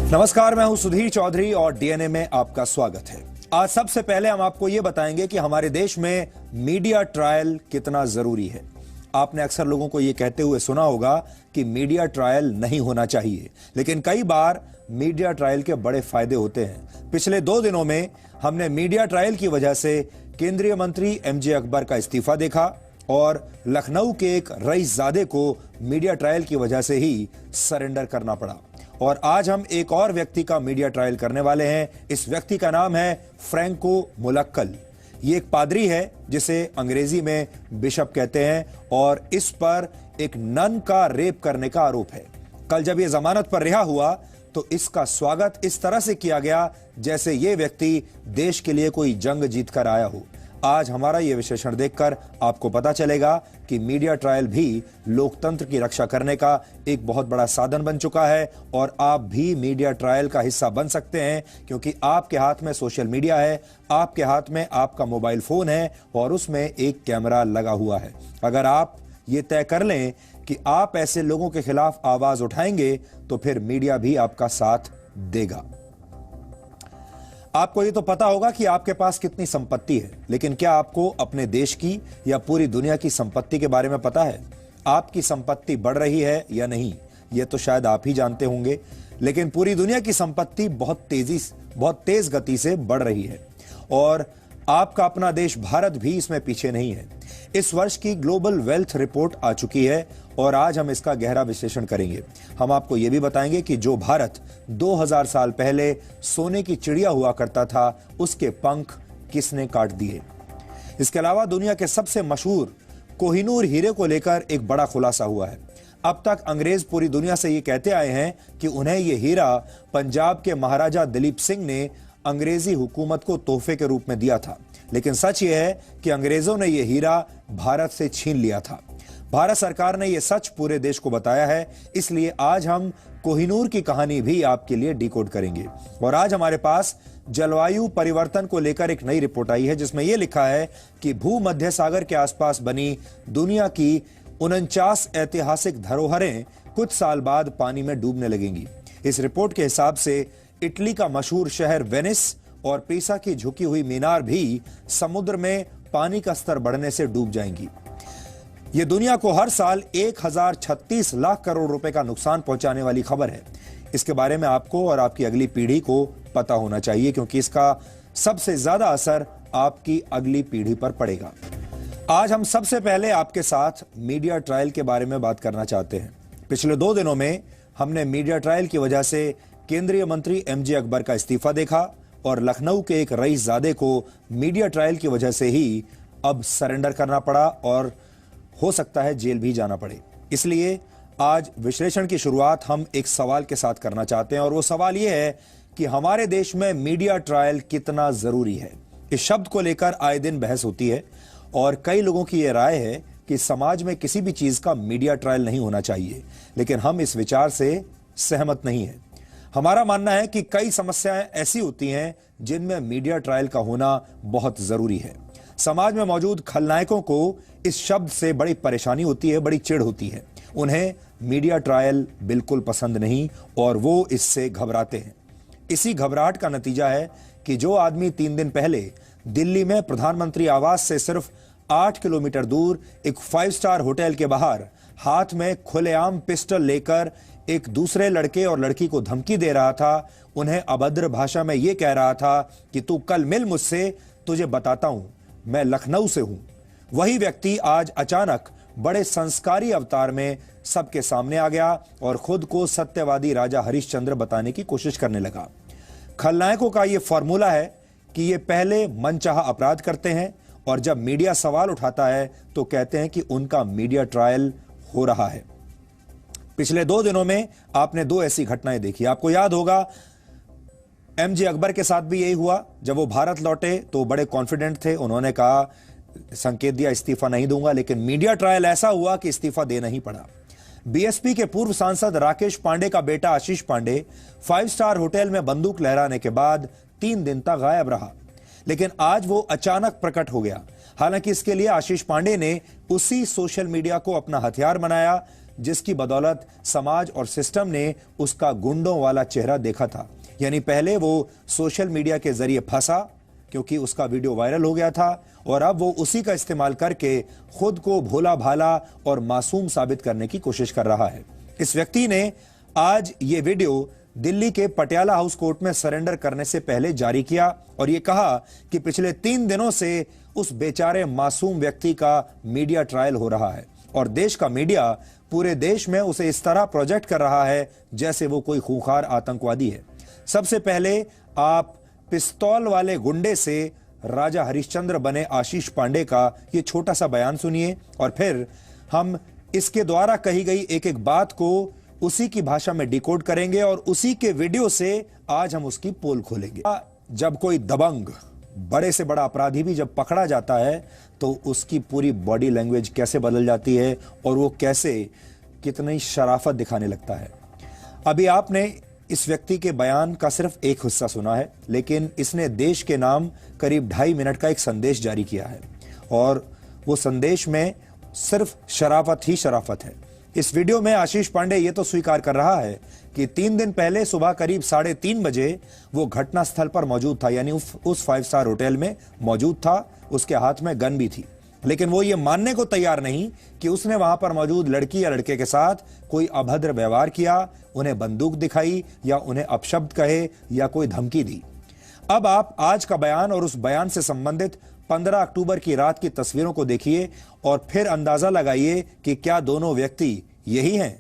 नमस्कार, मैं हूं सुधीर चौधरी और डीएनए में आपका स्वागत है। आज सबसे पहले हम आपको यह बताएंगे कि हमारे देश में मीडिया ट्रायल कितना जरूरी है। आपने अक्सर लोगों को यह कहते हुए सुना होगा कि मीडिया ट्रायल नहीं होना चाहिए, लेकिन कई बार मीडिया ट्रायल के बड़े फायदे होते हैं। पिछले 2 दिनों में हमने मीडिया ट्रायल की वजह से केंद्रीय मंत्री एमजे अकबर का इस्तीफा देखा और लखनऊ के एक रईसजादे को मीडिया ट्रायल की वजह से ही सरेंडर करना पड़ा। और आज हम एक और व्यक्ति का मीडिया ट्रायल करने वाले हैं। इस व्यक्ति का नाम है फ्रैंको मुलक्कल। ये एक पादरी है जिसे अंग्रेजी में बिशप कहते हैं और इस पर एक नन का रेप करने का आरोप है। कल जब ये जमानत पर रिहा हुआ तो इसका स्वागत इस तरह से किया गया जैसे ये व्यक्ति देश के लिए कोई जंग जीत कर आया हो। आज हमारा यह विश्लेषण देखकर आपको पता चलेगा कि मीडिया ट्रायल भी लोकतंत्र की रक्षा करने का एक बहुत बड़ा साधन बन चुका है और आप भी मीडिया ट्रायल का हिस्सा बन सकते हैं, क्योंकि आपके हाथ में सोशल मीडिया है, आपके हाथ में आपका मोबाइल फोन है और उसमें एक कैमरा लगा हुआ है। अगर आप ये तय कर लें कि आप ऐसे लोगों के खिलाफ आवाज उठाएंगे तो फिर मीडिया भी आपका साथ देगा। आपको ये तो पता होगा कि आपके पास कितनी संपत्ति है, लेकिन क्या आपको अपने देश की या पूरी दुनिया की संपत्ति के बारे में पता है? आपकी संपत्ति बढ़ रही है या नहीं, ये तो शायद आप ही जानते होंगे, लेकिन पूरी दुनिया की संपत्ति बहुत तेज गति से बढ़ रही है और आपका अपना देश भारत भी इसमें पीछे नहीं है। इस वर्ष की ग्लोबल वेल्थ रिपोर्ट आ चुकी है और आज हम इसका गहरा विश्लेषण करेंगे। हम आपको यह भी बताएंगे कि जो भारत 2000 साल पहले सोने की चिड़िया हुआ करता था, उसके पंख किसने काट दिए। इसके अलावा दुनिया के सबसे मशहूर कोहिनूर हीरे को लेकर एक बड़ा खुलासा हुआ है। अब तक अंग्रेज पूरी दुनिया से ये कहते आए हैं कि उन्हें यह हीरा पंजाब के महाराजा दिलीप सिंह ने अंग्रेजी हुकूमत को तोहफे के रूप में दिया था, लेकिन सच यह है कि अंग्रेजों ने यह हीरा भारत से छीन लिया था। भारत सरकार ने यह सच पूरे देश को बताया है, इसलिए आज हम कोहिनूर की कहानी भी आपके लिए डिकोड करेंगे। और आज हमारे पास जलवायु परिवर्तन को लेकर एक नई रिपोर्ट आई है जिसमें यह लिखा है कि भूमध्य सागर के आसपास बनी दुनिया की 49 ऐतिहासिक धरोहरें कुछ साल बाद पानी में डूबने लगेंगी। इस रिपोर्ट के हिसाब से इटली का मशहूर शहर वेनिस और पीसा की झुकी हुई मीनार भी समुद्र में पानी का स्तर बढ़ने से डूब जाएंगी। यह दुनिया को हर साल 1036 लाख करोड़ रुपए का नुकसान पहुंचाने वाली खबर है। इसके बारे में आपको और आपकी अगली पीढ़ी को पता होना चाहिए, क्योंकि इसका सबसे ज्यादा असर आपकी अगली पीढ़ी पर पड़ेगा। आज हम सबसे पहले आपके साथ मीडिया ट्रायल के बारे में बात करना चाहते हैं। पिछले 2 दिनों में हमने मीडिया ट्रायल की वजह से केंद्रीय मंत्री एमजे अकबर का इस्तीफा देखा और लखनऊ के एक रईसजादे को मीडिया ट्रायल की वजह से ही अब सरेंडर करना पड़ा और हो सकता है जेल भी जाना पड़े। इसलिए आज विश्लेषण की शुरुआत हम एक सवाल के साथ करना चाहते हैं और वो सवाल ये है कि हमारे देश में मीडिया ट्रायल कितना जरूरी है। इस शब्द को लेकर आए दिन बहस होती है और कई लोगों की यह राय है कि समाज में किसी भी चीज का मीडिया ट्रायल नहीं होना चाहिए, लेकिन हम इस विचार से सहमत नहीं है। हमारा मानना है कि कई समस्याएं ऐसी होती हैं जिनमें मीडिया ट्रायल का होना बहुत जरूरी है। समाज में मौजूद खलनायकों को इस शब्द से बड़ी परेशानी होती है, बड़ी चिढ़ होती है। उन्हें मीडिया ट्रायल बिल्कुल पसंद नहीं और वो इससे घबराते हैं। इसी घबराहट का नतीजा है कि जो आदमी 3 दिन पहले दिल्ली में प्रधानमंत्री आवास से सिर्फ 8 किलोमीटर दूर एक 5 स्टार होटल के बाहर हाथ में खुलेआम पिस्टल लेकर एक दूसरे लड़के और लड़की को धमकी दे रहा था, उन्हें अभद्र भाषा में यह कह रहा था कि तू कल मिल मुझसे, तुझे बताता हूं मैं लखनऊ से हूं, वही व्यक्ति आज अचानक बड़े संस्कारी अवतार में सबके सामने आ गया और खुद को सत्यवादी राजा हरिश्चंद्र बताने की कोशिश करने लगा। खलनायकों का यह फॉर्मूला है कि ये पहले मनचाहा अपराध करते हैं और जब मीडिया सवाल उठाता है तो कहते हैं कि उनका मीडिया ट्रायल हो रहा है। पिछले 2 दिनों में आपने 2 ऐसी घटनाएं देखी। आपको याद होगा एमजे अकबर के साथ भी यही हुआ। जब वो भारत लौटे तो बड़े कॉन्फिडेंट थे, उन्होंने कहा, संकेत दिया इस्तीफा नहीं दूंगा, लेकिन मीडिया ट्रायल ऐसा हुआ कि इस्तीफा देना ही पड़ा। बीएसपी के पूर्व सांसद राकेश पांडे का बेटा आशीष पांडे 5 स्टार होटल में बंदूक लहराने के बाद 3 दिन तक गायब रहा, लेकिन आज वो अचानक प्रकट हो गया। हालांकि इसके लिए आशीष पांडे ने उसी सोशल मीडिया को अपना हथियार बनाया जिसकी बदौलत समाज और सिस्टम ने उसका गुंडों वाला चेहरा देखा था। यानी पहले वो सोशल मीडिया के जरिए फंसा क्योंकि उसका वीडियो वायरल हो गया था, और अब वो उसी का इस्तेमाल करके खुद को भोला भाला और मासूम साबित करने की कोशिश कर रहा है। इस व्यक्ति ने आज ये वीडियो दिल्ली के पटियाला हाउस कोर्ट में सरेंडर करने से पहले जारी किया और ये कहा कि पिछले 3 दिनों से उस बेचारे मासूम व्यक्ति का मीडिया ट्रायल हो रहा है और देश का मीडिया पूरे देश में उसे इस तरह प्रोजेक्ट कर रहा है जैसे वो कोई खूंखार आतंकवादी है। सबसे पहले आप पिस्तौल वाले गुंडे से राजा हरिश्चंद्र बने आशीष पांडे का ये छोटा सा बयान सुनिए और फिर हम इसके द्वारा कही गई एक एक बात को उसी की भाषा में डिकोड करेंगे और उसी के वीडियो से आज हम उसकी पोल खोलेंगे। जब कोई दबंग बड़े से बड़ा अपराधी भी जब पकड़ा जाता है तो उसकी पूरी बॉडी लैंग्वेज कैसे बदल जाती है और वो कैसे कितनी शराफत दिखाने लगता है। अभी आपने इस व्यक्ति के बयान का सिर्फ एक हिस्सा सुना है, लेकिन इसने देश के नाम करीब 2.5 मिनट का एक संदेश जारी किया है और वो संदेश में सिर्फ शराफत ही शराफत है। इस वीडियो में आशीष पांडे ये तो स्वीकार कर रहा है कि 3 दिन पहले सुबह करीब 3:30 बजे वो घटना स्थल पर मौजूद था, यानी उस 5 स्टार होटल में मौजूद था, उसके हाथ में गन भी थी। लेकिन वो ये मानने को तैयार नहीं कि उसने वहां पर मौजूद लड़की या लड़के के साथ कोई अभद्र व्यवहार किया, उन्हें बंदूक दिखाई या उन्हें अपशब्द कहे या कोई धमकी दी। अब आप आज का बयान और उस बयान से संबंधित 15 अक्टूबर की रात की तस्वीरों को देखिए और फिर अंदाजा लगाइए कि क्या दोनों व्यक्ति यही हैं।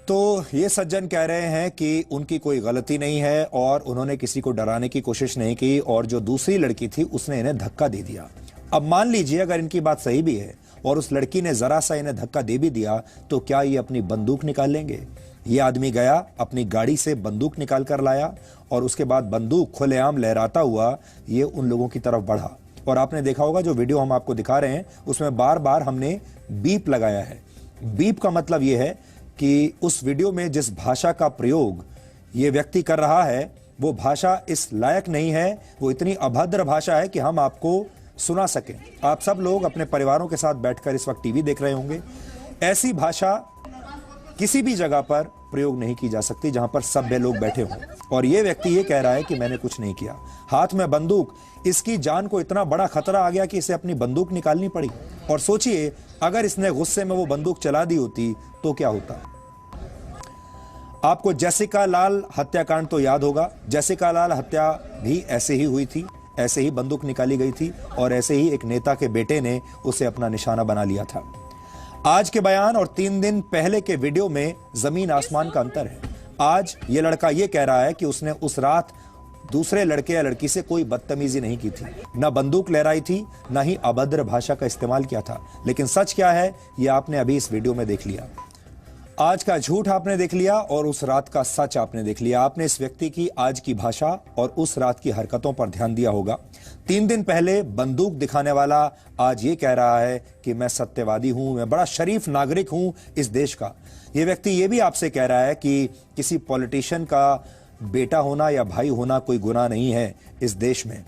तो ये सज्जन कह रहे हैं कि उनकी कोई गलती नहीं है और उन्होंने किसी को डराने की कोशिश नहीं की और जो दूसरी लड़की थी उसने इन्हें धक्का दे दिया। अब मान लीजिए अगर इनकी बात सही भी है और उस लड़की ने जरा सा इन्हें धक्का दे भी दिया तो क्या ये अपनी बंदूक निकाल लेंगे? ये आदमी गया, अपनी गाड़ी से बंदूक निकाल कर लाया और उसके बाद बंदूक खुलेआम लहराता हुआ ये उन लोगों की तरफ बढ़ा। और आपने देखा होगा जो वीडियो हम आपको दिखा रहे हैं उसमें बार बार हमने बीप लगाया है। बीप का मतलब यह है कि उस वीडियो में जिस भाषा का प्रयोग ये व्यक्ति कर रहा है वो भाषा इस लायक नहीं है, वो इतनी अभद्र भाषा है कि हम आपको सुना सकें। आप सब लोग अपने परिवारों के साथ बैठकर इस वक्त टीवी देख रहे होंगे। ऐसी भाषा किसी भी जगह पर प्रयोग नहीं की जा सकती जहां पर सभ्य लोग बैठे हों। और ये व्यक्ति ये कह रहा है कि मैंने कुछ नहीं किया, हाथ में बंदूक, इसकी जान को इतना बड़ा खतरा आ गया कि इसे अपनी बंदूक निकालनी पड़ी। और सोचिए अगर इसने गुस्से में वो बंदूक चला दी होती तो क्या होता। आपको जेसिका लाल हत्याकांड तो याद होगा। जेसिका लाल हत्या भी ऐसे ही हुई थी, ऐसे ही बंदूक निकाली गई थी और ऐसे ही एक नेता के बेटे ने उसे अपना निशाना बना लिया था। आज के बयान और 3 दिन पहले के वीडियो में जमीन आसमान का अंतर है। आज ये लड़का ये कह रहा है कि उसने उस रात दूसरे लड़के या लड़की से कोई बदतमीजी नहीं की थी, ना बंदूक लहराई थी, ना ही अभद्र भाषा का इस्तेमाल किया था। लेकिन सच क्या है ये आपने अभी इस वीडियो में देख लिया। आज का झूठ आपने देख लिया और उस रात का सच आपने देख लिया। आपने इस व्यक्ति की आज की भाषा और उस रात की हरकतों पर ध्यान दिया होगा। 3 दिन पहले बंदूक दिखाने वाला आज ये कह रहा है कि मैं सत्यवादी हूं, मैं बड़ा शरीफ नागरिक हूं इस देश का। ये व्यक्ति ये भी आपसे कह रहा है कि किसी पॉलिटिशियन का बेटा होना या भाई होना कोई गुनाह नहीं है इस देश में।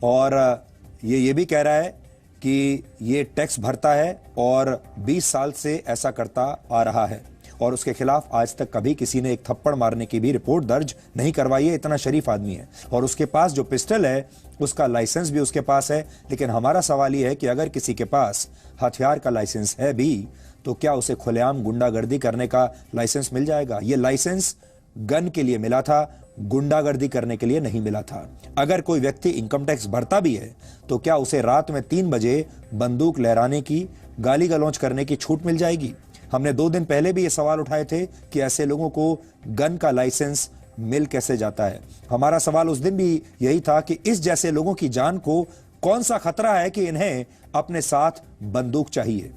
और ये भी कह रहा है कि ये टैक्स भरता है और 20 साल से ऐसा करता आ रहा है और उसके खिलाफ आज तक कभी किसी ने एक थप्पड़ मारने की भी रिपोर्ट दर्ज नहीं करवाई है। इतना शरीफ आदमी है और उसके पास जो पिस्टल है उसका लाइसेंस भी उसके पास है। लेकिन हमारा सवाल यह है कि अगर किसी के पास हथियार का लाइसेंस है भी तो क्या उसे खुलेआम गुंडागर्दी करने का लाइसेंस मिल जाएगा? ये लाइसेंस गन के लिए मिला था, गुंडागर्दी करने के लिए नहीं मिला था। अगर कोई व्यक्ति इनकम टैक्स भरता भी है तो क्या उसे रात में 3 बजे बंदूक लहराने की, गाली गलौज करने की छूट मिल जाएगी? हमने 2 दिन पहले भी ये सवाल उठाए थे कि ऐसे लोगों को गन का लाइसेंस मिल कैसे जाता है। हमारा सवाल उस दिन भी यही था कि इस जैसे लोगों की जान को कौन सा खतरा है कि इन्हें अपने साथ बंदूक चाहिए।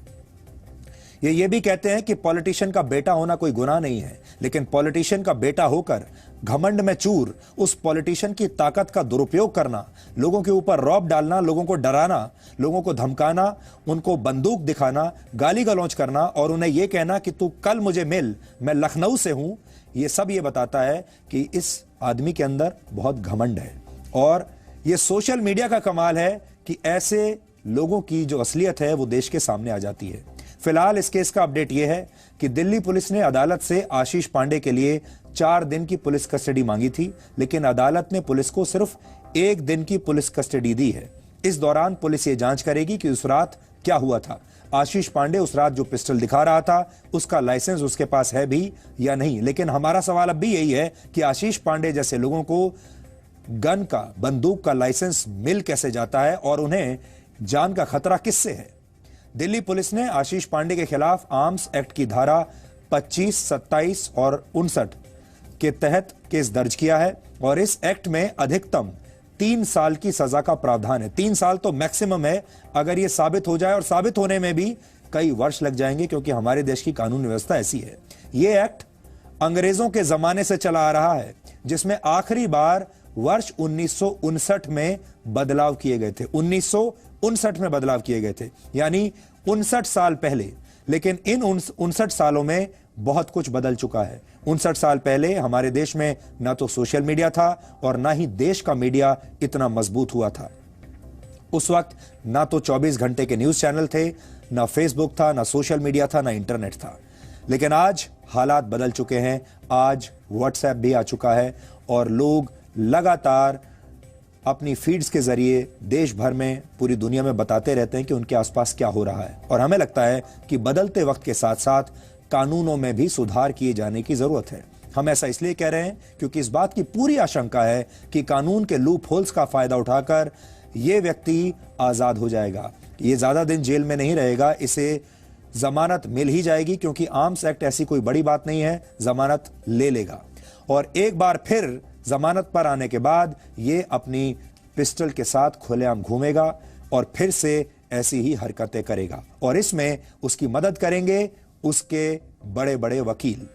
ये भी कहते हैं कि पॉलिटिशियन का बेटा होना कोई गुनाह नहीं है, लेकिन पॉलिटिशियन का बेटा होकर घमंड में चूर उस पॉलिटिशियन की ताकत का दुरुपयोग करना, लोगों के ऊपर रौब डालना, लोगों को डराना, लोगों को धमकाना, उनको बंदूक दिखाना, गाली गलौज करना और उन्हें यह कहना कि तू कल मुझे मिल, मैं लखनऊ से हूं, ये सब ये बताता है कि इस आदमी के अंदर बहुत घमंड है। और ये सोशल मीडिया का कमाल है कि ऐसे लोगों की जो असलियत है वो देश के सामने आ जाती है। फिलहाल इस केस का अपडेट यह है कि दिल्ली पुलिस ने अदालत से आशीष पांडे के लिए 4 दिन की पुलिस कस्टडी मांगी थी, लेकिन अदालत ने पुलिस को सिर्फ 1 दिन की पुलिस कस्टडी दी है। इस दौरान पुलिस ये जांच करेगी कि उस रात क्या हुआ था। आशीष पांडे उस रात जो पिस्टल दिखा रहा था उसका लाइसेंस उसके पास है भी या नहीं। लेकिन हमारा सवाल अब भी यही है कि आशीष पांडे जैसे लोगों को गन का, बंदूक का लाइसेंस मिल कैसे जाता है और उन्हें जान का खतरा किससे है। दिल्ली पुलिस ने आशीष पांडे के खिलाफ आर्म्स एक्ट की धारा 25, 27 और 59 के तहत केस दर्ज किया है और इस एक्ट में अधिकतम 3 साल की सजा का प्रावधान है। 3 साल तो मैक्सिमम है। अगर यह साबित हो जाए, और साबित होने में भी कई वर्ष लग जाएंगे क्योंकि हमारे देश की कानून व्यवस्था ऐसी है। यह एक्ट अंग्रेजों के जमाने से चला आ रहा है, जिसमें आखिरी बार वर्ष 1959 में बदलाव किए गए थे। 1959 में बदलाव किए गए थे, यानी 59 साल पहले। लेकिन इन 59 सालों में बहुत कुछ बदल चुका है। 59 साल पहले हमारे देश में ना तो सोशल मीडिया था और ना ही देश का मीडिया इतना मजबूत हुआ था। उस वक्त ना तो 24 घंटे के न्यूज चैनल थे, ना फेसबुक था, ना सोशल मीडिया था, ना इंटरनेट था। लेकिन आज हालात बदल चुके हैं। आज व्हाट्सएप भी आ चुका है और लोग लगातार अपनी फीड्स के जरिए देश भर में, पूरी दुनिया में बताते रहते हैं कि उनके आसपास क्या हो रहा है। और हमें लगता है कि बदलते वक्त के साथ साथ कानूनों में भी सुधार किए जाने की जरूरत है। हम ऐसा इसलिए कह रहे हैं क्योंकि इस बात की पूरी आशंका है कि कानून के लूप होल्स का फायदा उठाकर यह व्यक्ति आजाद हो जाएगा। ये ज्यादा दिन जेल में नहीं रहेगा, इसे जमानत मिल ही जाएगी क्योंकि आर्म्स एक्ट ऐसी कोई बड़ी बात नहीं है, जमानत ले लेगा। और एक बार फिर जमानत पर आने के बाद ये अपनी पिस्टल के साथ खुलेआम घूमेगा और फिर से ऐसी ही हरकतें करेगा। और इसमें उसकी मदद करेंगे उसके बड़े बड़े वकील।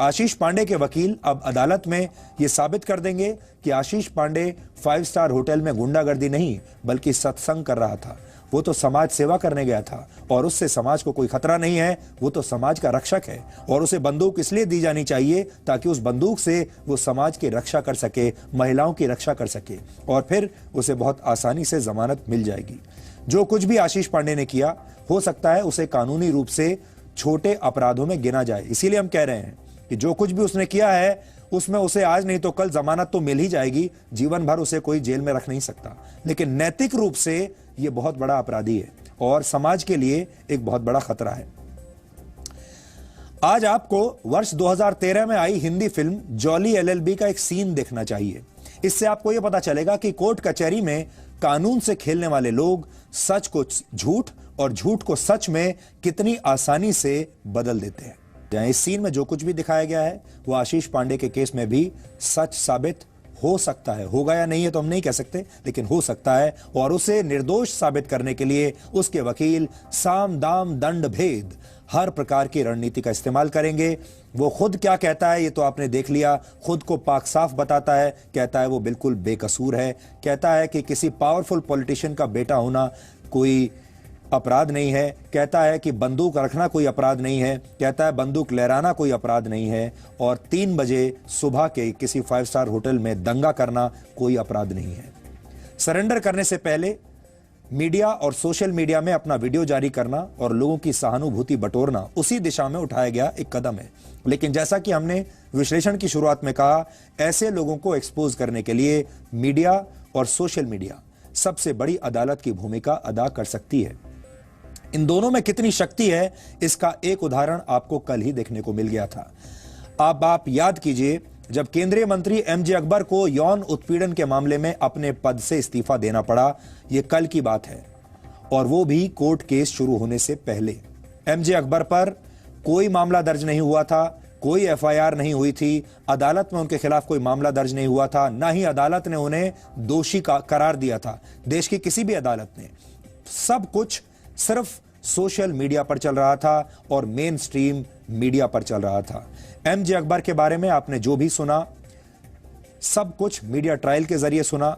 आशीष पांडे के वकील अब अदालत में यह साबित कर देंगे कि आशीष पांडे 5 स्टार होटल में गुंडागर्दी नहीं बल्कि सत्संग कर रहा था। वो तो समाज सेवा करने गया था और उससे समाज को कोई खतरा नहीं है। वो तो समाज का रक्षक है और उसे बंदूक इसलिए दी जानी चाहिए ताकि उस बंदूक से वो समाज की रक्षा कर सके, महिलाओं की रक्षा कर सके और फिर उसे बहुत आसानी से जमानत मिल जाएगी। जो कुछ भी आशीष पांडे ने किया, हो सकता है उसे कानूनी रूप से छोटे अपराधों में गिना जाए। इसीलिए हम कह रहे हैं कि जो कुछ भी उसने किया है उसमें उसे आज नहीं तो कल जमानत तो मिल ही जाएगी। जीवन भर उसे कोई जेल में रख नहीं सकता। लेकिन नैतिक रूप से यह बहुत बड़ा अपराधी है और समाज के लिए एक बहुत बड़ा खतरा है। आज आपको वर्ष 2013 में आई हिंदी फिल्म जॉली एलएलबी का एक सीन देखना चाहिए। इससे आपको यह पता चलेगा कि कोर्ट कचहरी में कानून से खेलने वाले लोग सच को झूठ और झूठ को सच में कितनी आसानी से बदल देते हैं। इस सीन में जो कुछ भी दिखाया गया है वो आशीष पांडे के केस में भी सच साबित हो सकता है। होगा या नहीं है तो हम नहीं कह सकते, लेकिन हो सकता है। और उसे निर्दोष साबित करने के लिए उसके वकील साम दाम दंड भेद हर प्रकार की रणनीति का इस्तेमाल करेंगे। वो खुद क्या कहता है ये तो आपने देख लिया। खुद को पाक साफ बताता है, कहता है वो बिल्कुल बेकसूर है, कहता है कि किसी पावरफुल पॉलिटिशियन का बेटा होना कोई अपराध नहीं है, कहता है कि बंदूक रखना कोई अपराध नहीं है, कहता है बंदूक लहराना कोई अपराध नहीं है और 3 बजे सुबह के किसी 5 स्टार होटल में दंगा करना कोई अपराध नहीं है। सरेंडर करने से पहले मीडिया और सोशल मीडिया में अपना वीडियो जारी करना और लोगों की सहानुभूति बटोरना उसी दिशा में उठाया गया एक कदम है। लेकिन जैसा कि हमने विश्लेषण की शुरुआत में कहा, ऐसे लोगों को एक्सपोज करने के लिए मीडिया और सोशल मीडिया सबसे बड़ी अदालत की भूमिका अदा कर सकती है। इन दोनों में कितनी शक्ति है इसका एक उदाहरण आपको कल ही देखने को मिल गया था। अब आप याद कीजिए, जब केंद्रीय मंत्री एमजे अकबर को यौन उत्पीड़न के मामले में अपने पद से इस्तीफा देना पड़ा, यह कल की बात है और वो भी कोर्ट केस शुरू होने से पहले। एमजे अकबर पर कोई मामला दर्ज नहीं हुआ था, कोई एफआईआर नहीं हुई थी, अदालत में उनके खिलाफ कोई मामला दर्ज नहीं हुआ था, ना ही अदालत ने उन्हें दोषी का करार दिया था। देश की किसी भी अदालत ने। सब कुछ सिर्फ सोशल मीडिया पर चल रहा था और मेन स्ट्रीम मीडिया पर चल रहा था। एमजे अकबर के बारे में आपने जो भी सुना, सब कुछ मीडिया ट्रायल के जरिए सुना।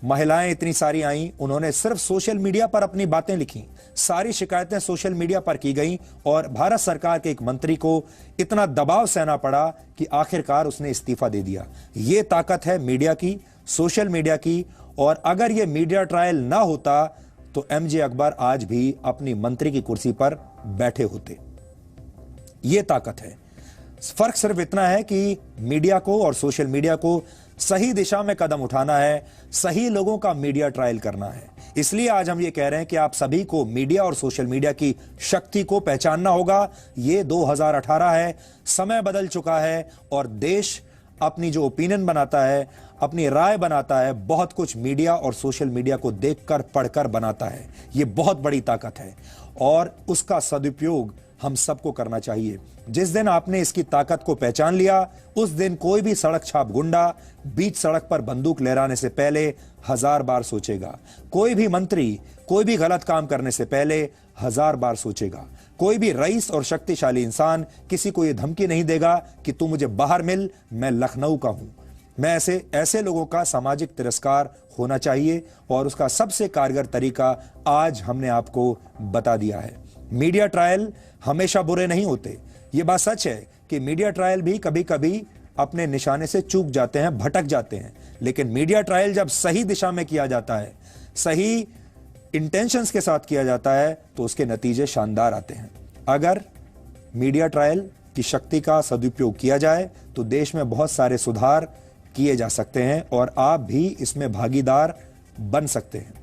महिलाएं इतनी सारी आईं, उन्होंने सिर्फ सोशल मीडिया पर अपनी बातें लिखी। सारी शिकायतें सोशल मीडिया पर की गईं और भारत सरकार के एक मंत्री को इतना दबाव सहना पड़ा कि आखिरकार उसने इस्तीफा दे दिया। यह ताकत है मीडिया की, सोशल मीडिया की। और अगर यह मीडिया ट्रायल ना होता तो एमजे अकबर आज भी अपनी मंत्री की कुर्सी पर बैठे होते। यह ताकत है। फर्क सिर्फ इतना है कि मीडिया को और सोशल मीडिया को सही दिशा में कदम उठाना है, सही लोगों का मीडिया ट्रायल करना है। इसलिए आज हम ये कह रहे हैं कि आप सभी को मीडिया और सोशल मीडिया की शक्ति को पहचानना होगा। ये 2018 है, समय बदल चुका है और देश अपनी जो ओपिनियन बनाता है, अपनी राय बनाता है, बहुत कुछ मीडिया और सोशल मीडिया को देखकर पढ़कर बनाता है। ये बहुत बड़ी ताकत है और उसका सदुपयोग हम सबको करना चाहिए। जिस दिन आपने इसकी ताकत को पहचान लिया, उस दिन कोई भी सड़क छाप गुंडा बीच सड़क पर बंदूक लहराने से पहले 1000 बार सोचेगा। कोई भी मंत्री कोई भी गलत काम करने से पहले 1000 बार सोचेगा। कोई भी रईस और शक्तिशाली इंसान किसी को यह धमकी नहीं देगा कि तू मुझे बाहर मिल, मैं लखनऊ का हूं। मैं ऐसे लोगों का सामाजिक तिरस्कार होना चाहिए और उसका सबसे कारगर तरीका आज हमने आपको बता दिया है। मीडिया ट्रायल हमेशा बुरे नहीं होते। यह बात सच है कि मीडिया ट्रायल भी कभी कभी अपने निशाने से चूक जाते हैं, भटक जाते हैं, लेकिन मीडिया ट्रायल जब सही दिशा में किया जाता है, सही इंटेंशंस के साथ किया जाता है, तो उसके नतीजे शानदार आते हैं। अगर मीडिया ट्रायल की शक्ति का सदुपयोग किया जाए तो देश में बहुत सारे सुधार किए जा सकते हैं और आप भी इसमें भागीदार बन सकते हैं।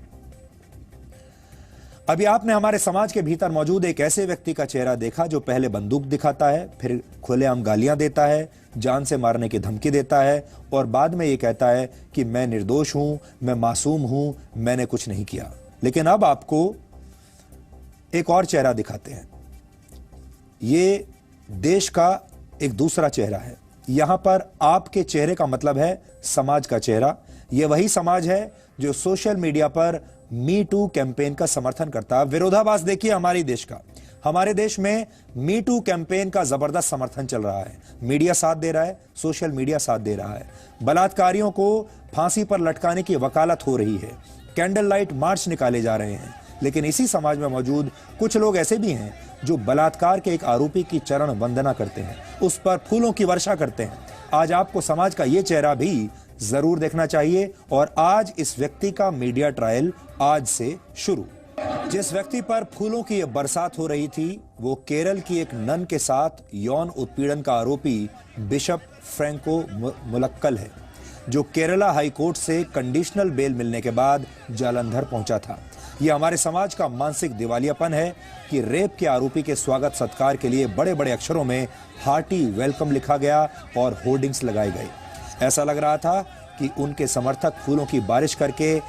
अभी आपने हमारे समाज के भीतर मौजूद एक ऐसे व्यक्ति का चेहरा देखा जो पहले बंदूक दिखाता है, फिर खुलेआम गालियां देता है, जान से मारने की धमकी देता है और बाद में यह कहता है कि मैं निर्दोष हूं, मैं मासूम हूं, मैंने कुछ नहीं किया। लेकिन अब आपको एक और चेहरा दिखाते हैं। ये देश का एक दूसरा चेहरा है। यहां पर आपके चेहरे का मतलब है समाज का चेहरा। यह वही समाज है जो सोशल मीडिया पर मी टू कैंपेन का समर्थन करता है। विरोधाभास देखिए हमारे देश का। हमारे देश में मी टू कैंपेन का जबरदस्त समर्थन चल रहा है। मीडिया साथ दे रहा है, सोशल मीडिया साथ दे रहा है। बलात्कारियों को फांसी पर लटकाने की वकालत हो रही है। कैंडल लाइट मार्च निकाले जा रहे हैं। लेकिन इसी समाज में मौजूद कुछ लोग ऐसे भी हैं जो बलात्कार के एक आरोपी की चरण वंदना करते हैं, उस पर फूलों की वर्षा करते हैं। आज आपको समाज का यह चेहरा भी जरूर देखना चाहिए और आज इस व्यक्ति का मीडिया ट्रायल आज से शुरू। जिस व्यक्ति पर फूलों की यह बरसात हो रही थी, वो केरल की एक नन के साथ यौन उत्पीड़न का आरोपी बिशप फ्रैंको मुलक्कल है, जो केरला हाई कोर्ट से कंडीशनल बेल मिलने के बाद जालंधर पहुंचा था। यह हमारे समाज का मानसिक दिवालियापन है कि रेप के आरोपी के स्वागत सत्कार के लिए बड़े बड़े अक्षरों में हार्टी वेलकम लिखा गया और होर्डिंग्स लगाए गए। ऐसा लग रहा था कि उनके समर्थक फूलों की बारिश करके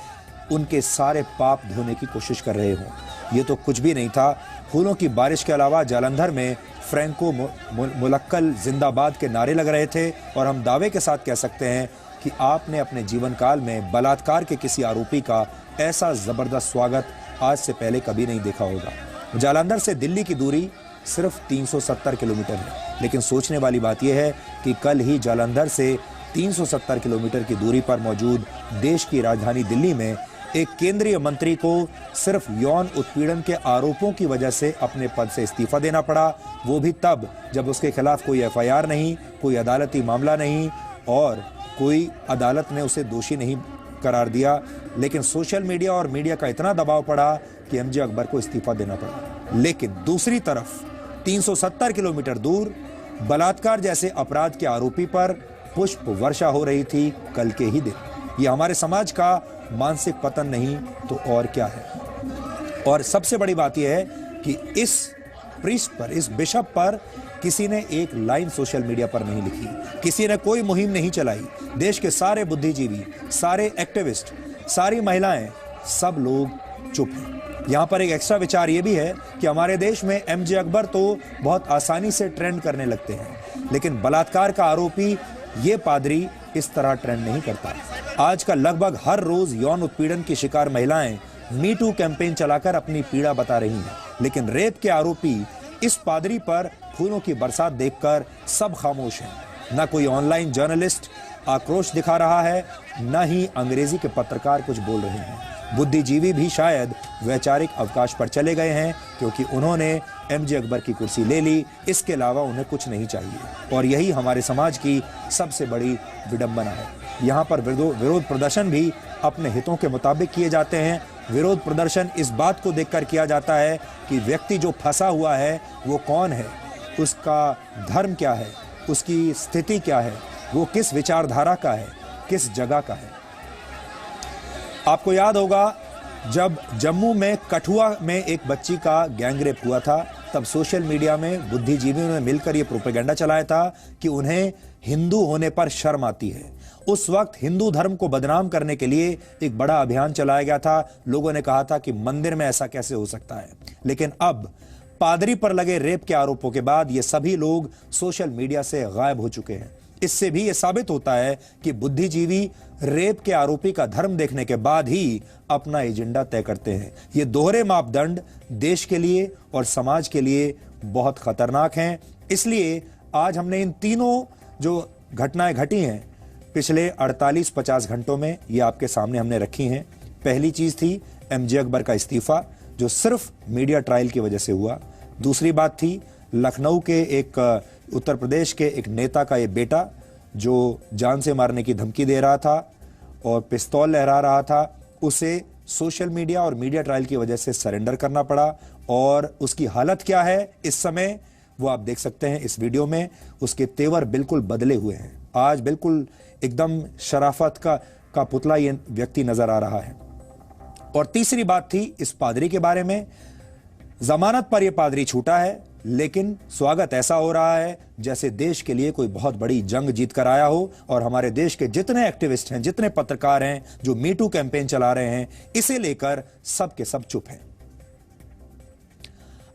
उनके सारे पाप धोने की कोशिश कर रहे हों। ये तो कुछ भी नहीं था। फूलों की बारिश के अलावा जालंधर में फ्रैंको मुलक्कल जिंदाबाद के नारे लग रहे थे और हम दावे के साथ कह सकते हैं कि आपने अपने जीवन काल में बलात्कार के किसी आरोपी का ऐसा जबरदस्त स्वागत आज से पहले कभी नहीं देखा होगा। जालंधर से दिल्ली की दूरी सिर्फ 370 किलोमीटर है, लेकिन सोचने वाली बात यह है कि कल ही जालंधर से 370 किलोमीटर की दूरी पर मौजूद देश की राजधानी दिल्ली में एक केंद्रीय मंत्री को सिर्फ यौन उत्पीड़न के आरोपों की वजह से अपने पद से इस्तीफा देना पड़ा, वो भी तब जब उसके खिलाफ कोई एफआईआर नहीं, कोई अदालती मामला नहीं और कोई अदालत ने उसे दोषी नहीं करार दिया। लेकिन सोशल मीडिया और मीडिया का इतना दबाव पड़ा कि एमजे अकबर को इस्तीफा देना पड़ा। लेकिन दूसरी तरफ 370 किलोमीटर दूर बलात्कार जैसे अपराध के आरोपी पर पुष्प वर्षा हो रही थी कल के ही दिन। यह हमारे समाज का मानसिक पतन नहीं तो और क्या है। और सबसे बड़ी बात यह है कि इस प्रीस्ट पर, इस बिशप पर किसी ने एक लाइन सोशल मीडिया पर नहीं लिखी, किसी ने कोई मुहिम नहीं चलाई। देश के सारे बुद्धिजीवी, सारे एक्टिविस्ट, सारी महिलाएं, सब लोग चुप हैं। यहां पर एक एक्स्ट्रा विचार यह भी है कि हमारे देश में एमजे अकबर तो बहुत आसानी से ट्रेंड करने लगते हैं, लेकिन बलात्कार का आरोपी ये पादरी इस तरह ट्रेंड नहीं करता। आजकल लगभग हर रोज यौन उत्पीड़न की शिकार महिलाएं मी टू कैंपेन चलाकर अपनी पीड़ा बता रही हैं, लेकिन रेप के आरोपी इस पादरी पर फूलों की बरसात देखकर सब खामोश हैं। न कोई ऑनलाइन जर्नलिस्ट आक्रोश दिखा रहा है, न ही अंग्रेजी के पत्रकार कुछ बोल रहे हैं। बुद्धिजीवी भी शायद वैचारिक अवकाश पर चले गए हैं क्योंकि उन्होंने एमजे अकबर की कुर्सी ले ली। इसके अलावा उन्हें कुछ नहीं चाहिए और यही हमारे समाज की सबसे बड़ी विडंबना है। यहाँ पर विरोध प्रदर्शन भी अपने हितों के मुताबिक किए जाते हैं विरोध प्रदर्शन इस बात को देखकर किया जाता है कि व्यक्ति जो फंसा हुआ है वो कौन है, उसका धर्म क्या है, उसकी स्थिति क्या है, वो किस विचारधारा का है, किस जगह का है। आपको याद होगा जब जम्मू में कठुआ में एक बच्ची का गैंगरेप हुआ था, तब सोशल मीडिया में बुद्धिजीवियों ने मिलकर यह प्रोपेगेंडा चलाया था कि उन्हें हिंदू होने पर शर्म आती है। उस वक्त हिंदू धर्म को बदनाम करने के लिए एक बड़ा अभियान चलाया गया था। लोगों ने कहा था कि मंदिर में ऐसा कैसे हो सकता है। लेकिन अब पादरी पर लगे रेप के आरोपों के बाद ये सभी लोग सोशल मीडिया से गायब हो चुके हैं। इससे भी यह साबित होता है कि बुद्धिजीवी रेप के आरोपी का धर्म देखने के बाद ही अपना एजेंडा तय करते हैं। ये दोहरे मापदंड देश के लिए और समाज के लिए बहुत खतरनाक हैं। इसलिए आज हमने इन तीनों जो घटनाएं घटी हैं पिछले 48-50 घंटों में, ये आपके सामने हमने रखी हैं। पहली चीज थी एमजे अकबर का इस्तीफा, जो सिर्फ मीडिया ट्रायल की वजह से हुआ। दूसरी बात थी लखनऊ के एक उत्तर प्रदेश के एक नेता का ये बेटा जो जान से मारने की धमकी दे रहा था और पिस्तौल लहरा रहा था, उसे सोशल मीडिया और मीडिया ट्रायल की वजह से सरेंडर करना पड़ा। और उसकी हालत क्या है इस समय वो आप देख सकते हैं इस वीडियो में। उसके तेवर बिल्कुल बदले हुए हैं। आज बिल्कुल एकदम शराफत का पुतला ये व्यक्ति नजर आ रहा है। और तीसरी बात थी इस पादरी के बारे में। जमानत पर यह पादरी छूटा है, लेकिन स्वागत ऐसा हो रहा है जैसे देश के लिए कोई बहुत बड़ी जंग जीत कर आया हो। और हमारे देश के जितने एक्टिविस्ट हैं, जितने पत्रकार हैं जो मीटू कैंपेन चला रहे हैं, इसे लेकर सब के सब चुप हैं।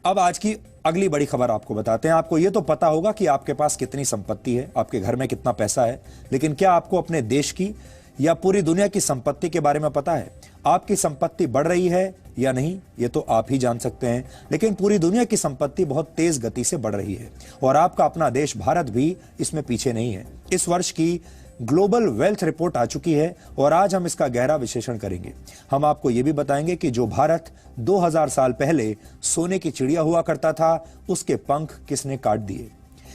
अब आज की अगली बड़ी खबर आपको बताते हैं। आपको यह तो पता होगा कि आपके पास कितनी संपत्ति है, आपके घर में कितना पैसा है, लेकिन क्या आपको अपने देश की या पूरी दुनिया की संपत्ति के बारे में पता है? आपकी संपत्ति बढ़ रही है या नहीं, ये तो आप ही जान सकते हैं। लेकिन पूरी दुनिया की संपत्ति बहुत तेज गति से बढ़ रही है और आपका अपना देश भारत भी इसमें पीछे नहीं है। इस वर्ष की ग्लोबल वेल्थ रिपोर्ट आ चुकी है और आज हम इसका गहरा विश्लेषण करेंगे। हम आपको यह भी बताएंगे कि जो भारत 2000 साल पहले सोने की चिड़िया हुआ करता था, उसके पंख किसने काट दिए।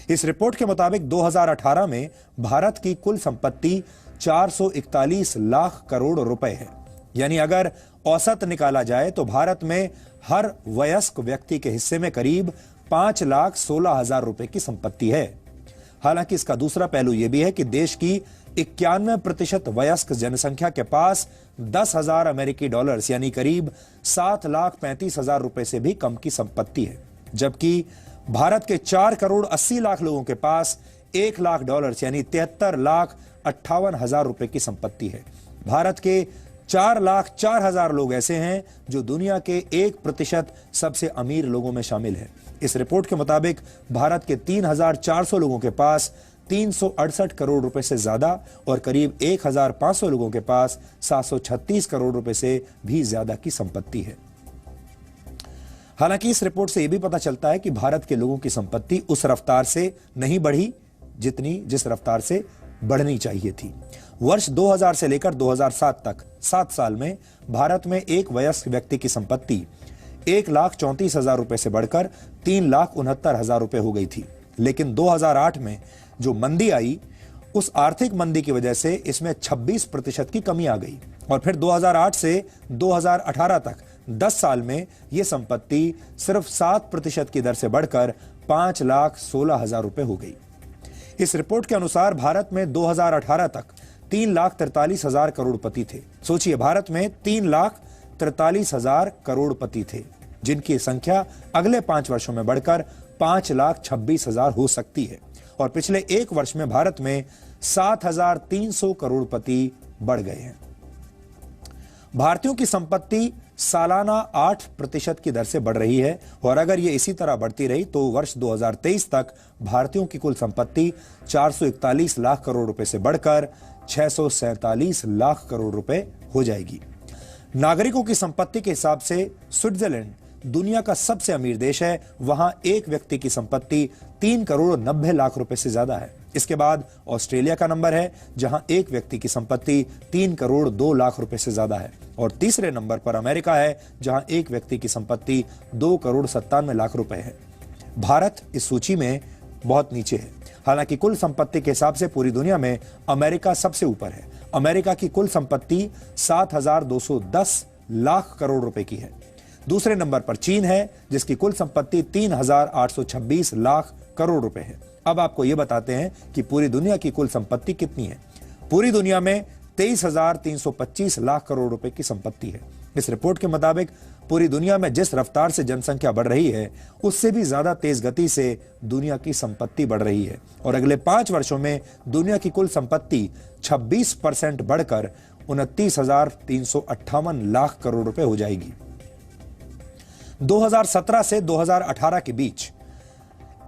इस रिपोर्ट के मुताबिक 2018 में भारत की कुल संपत्ति 441 लाख करोड़ रुपए है। यानी अगर औसत निकाला जाए तो भारत में हर वयस्क व्यक्ति के हिस्से में करीब 5,16,000 रुपए की संपत्ति है। हालांकि इसका दूसरा पहलू यह भी है कि देश की 91% वयस्क जनसंख्या के पास 10,000 अमेरिकी डॉलर्स यानी करीब 7,35,000 रुपए से भी कम की संपत्ति है, जबकि भारत के 4 करोड़ 80 लाख लोगों के पास 1 लाख डॉलर्स यानी 73,58,000 रुपए की संपत्ति है। भारत के 4,04,000 लोग ऐसे हैं जो दुनिया के 1% सबसे अमीर लोगों में शामिल है। इस रिपोर्ट के मुताबिक भारत के 3,400 लोगों के पास 368 करोड़ रुपए से ज्यादा और करीब 1,500 लोगों के पास 736 करोड़ रुपए से भी ज्यादा की संपत्ति है। हालांकि इस रिपोर्ट से यह भी पता चलता है कि भारत के लोगों की संपत्ति उस रफ्तार से नहीं बढ़ी जिस रफ्तार से बढ़नी चाहिए थी। वर्ष 2000 से लेकर 2007 तक 7 साल में भारत में एक वयस्क व्यक्ति की संपत्ति 1,34,000 रुपए से बढ़कर 3,69,000 रुपए हो गई थी। लेकिन 2008 में जो मंदी आई, उस आर्थिक मंदी की वजह से इसमें 26% की कमी आ गई और फिर 2008 से 2018 तक 10 साल में यह संपत्ति सिर्फ 7% की दर से बढ़कर 5,16,000 रुपए हो गई। इस रिपोर्ट के अनुसार भारत में 2018 तक 3,43,000 करोड़पति थे। सोचिए, भारत में 3,43,000 करोड़पति थे, जिनकी संख्या अगले 5 वर्षों में बढ़कर 5,26,000 हो सकती है। और पिछले 1 वर्ष में भारत में 7,300 करोड़पति बढ़ गए हैं। भारतीयों की संपत्ति सालाना 8% की दर से बढ़ रही है और अगर ये इसी तरह बढ़ती रही तो वर्ष 2023 तक भारतीयों की कुल संपत्ति 441 लाख करोड़ रुपए से बढ़कर 647 लाख करोड़ रुपए हो जाएगी। नागरिकों की संपत्ति के हिसाब से स्विट्जरलैंड दुनिया का सबसे अमीर देश है। वहां एक व्यक्ति की संपत्ति 3 करोड़ 90 लाख रुपए से ज्यादा है। इसके बाद ऑस्ट्रेलिया का नंबर है, जहां एक व्यक्ति की संपत्ति 3 करोड़ 2 लाख रुपए से ज्यादा है। और तीसरे नंबर पर अमेरिका है, जहां एक व्यक्ति की संपत्ति 2 करोड़ 97 लाख रुपए है। भारत इस सूची में बहुत नीचे है। हालांकि कुल संपत्ति के हिसाब से पूरी दुनिया में अमेरिका सबसे ऊपर है। अमेरिका की कुल संपत्ति 7,210 लाख करोड़ रुपए की है। दूसरे नंबर पर चीन है, जिसकी कुल संपत्ति 3,826 लाख करोड़ रुपए है। अब आपको यह बताते हैं कि पूरी दुनिया की कुल संपत्ति कितनी है। पूरी दुनिया में 23,325 लाख करोड़ रुपए की संपत्ति है। इस रिपोर्ट के मुताबिक पूरी दुनिया में जिस रफ्तार से जनसंख्या बढ़ रही है, उससे भी ज्यादा तेज गति से दुनिया की संपत्ति बढ़ रही है और अगले 5 वर्षों में दुनिया की कुल संपत्ति 26% बढ़कर 29,358 लाख करोड़ रुपए हो जाएगी। 2017 से 2018 के बीच